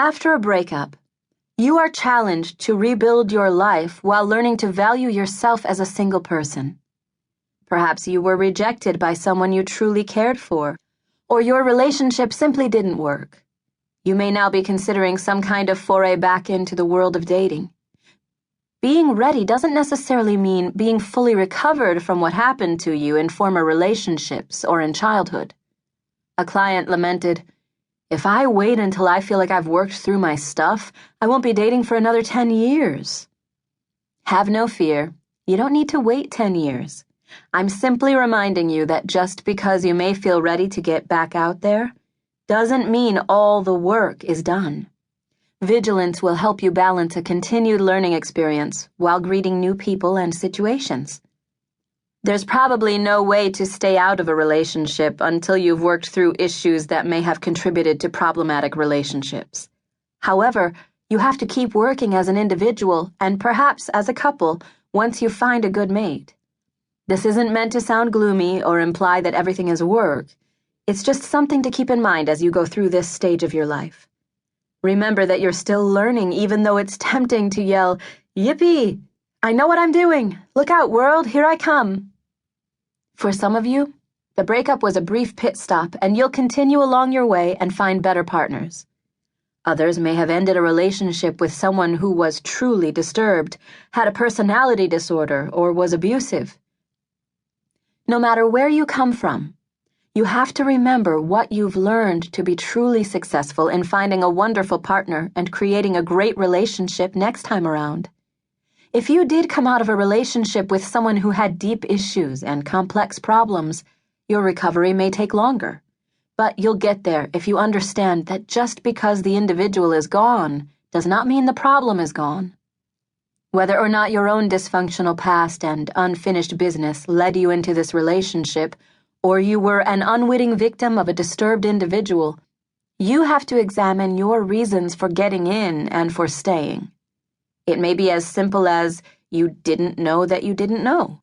After a breakup, you are challenged to rebuild your life while learning to value yourself as a single person. Perhaps you were rejected by someone you truly cared for, or your relationship simply didn't work. You may now be considering some kind of foray back into the world of dating. Being ready doesn't necessarily mean being fully recovered from what happened to you in former relationships or in childhood. A client lamented, "If I wait until I feel like I've worked through my stuff, I won't be dating for another 10 years. Have no fear. You don't need to wait 10 years. I'm simply reminding you that just because you may feel ready to get back out there, doesn't mean all the work is done. Vigilance will help you balance a continued learning experience while greeting new people and situations. There's probably no way to stay out of a relationship until you've worked through issues that may have contributed to problematic relationships. However, you have to keep working as an individual and perhaps as a couple once you find a good mate. This isn't meant to sound gloomy or imply that everything is work. It's just something to keep in mind as you go through this stage of your life. Remember that you're still learning, even though it's tempting to yell, "Yippee! I know what I'm doing! Look out, world, here I come!" For some of you, the breakup was a brief pit stop, and you'll continue along your way and find better partners. Others may have ended a relationship with someone who was truly disturbed, had a personality disorder, or was abusive. No matter where you come from, you have to remember what you've learned to be truly successful in finding a wonderful partner and creating a great relationship next time around. If you did come out of a relationship with someone who had deep issues and complex problems, your recovery may take longer. But you'll get there if you understand that just because the individual is gone does not mean the problem is gone. Whether or not your own dysfunctional past and unfinished business led you into this relationship, or you were an unwitting victim of a disturbed individual, you have to examine your reasons for getting in and for staying. It may be as simple as you didn't know that you didn't know,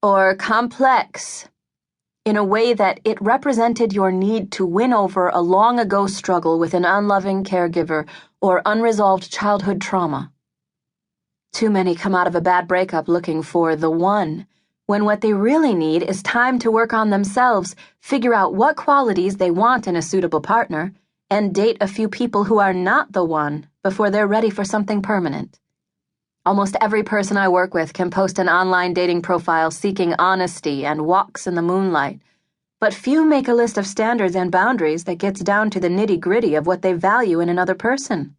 or complex, in a way that it represented your need to win over a long-ago struggle with an unloving caregiver or unresolved childhood trauma. Too many come out of a bad breakup looking for the one, when what they really need is time to work on themselves, figure out what qualities they want in a suitable partner, and date a few people who are not the one before they're ready for something permanent. Almost every person I work with can post an online dating profile seeking honesty and walks in the moonlight, but few make a list of standards and boundaries that gets down to the nitty-gritty of what they value in another person.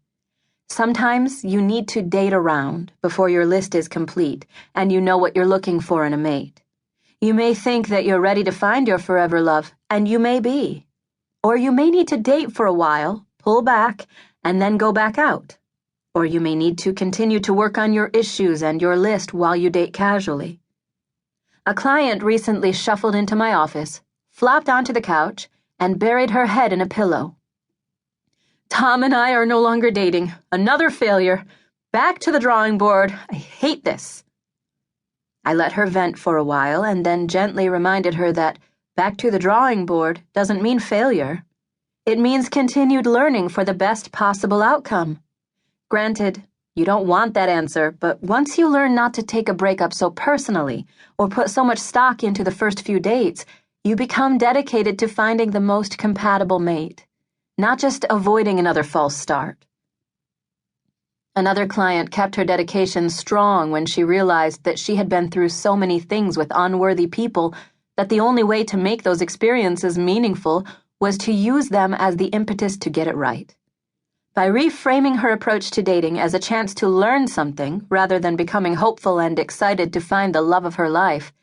Sometimes you need to date around before your list is complete and you know what you're looking for in a mate. You may think that you're ready to find your forever love, and you may be. Or you may need to date for a while, pull back, and then go back out. Or you may need to continue to work on your issues and your list while you date casually. A client recently shuffled into my office, flopped onto the couch, and buried her head in a pillow. "Tom and I are no longer dating. Another failure. Back to the drawing board. I hate this." I let her vent for a while and then gently reminded her that back to the drawing board doesn't mean failure. It means continued learning for the best possible outcome. Granted, you don't want that answer, but once you learn not to take a breakup so personally or put so much stock into the first few dates, you become dedicated to finding the most compatible mate, not just avoiding another false start. Another client kept her dedication strong when she realized that she had been through so many things with unworthy people that the only way to make those experiences meaningful was to use them as the impetus to get it right. By reframing her approach to dating as a chance to learn something rather than becoming hopeful and excited to find the love of her life,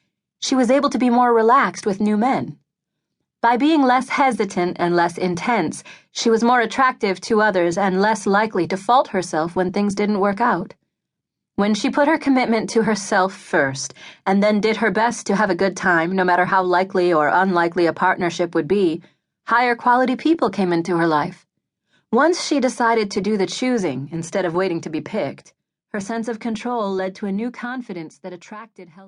she was able to be more relaxed with new men. By being less hesitant and less intense, she was more attractive to others and less likely to fault herself when things didn't work out. When she put her commitment to herself first and then did her best to have a good time, no matter how likely or unlikely a partnership would be, higher quality people came into her life. Once she decided to do the choosing instead of waiting to be picked, her sense of control led to a new confidence that attracted help.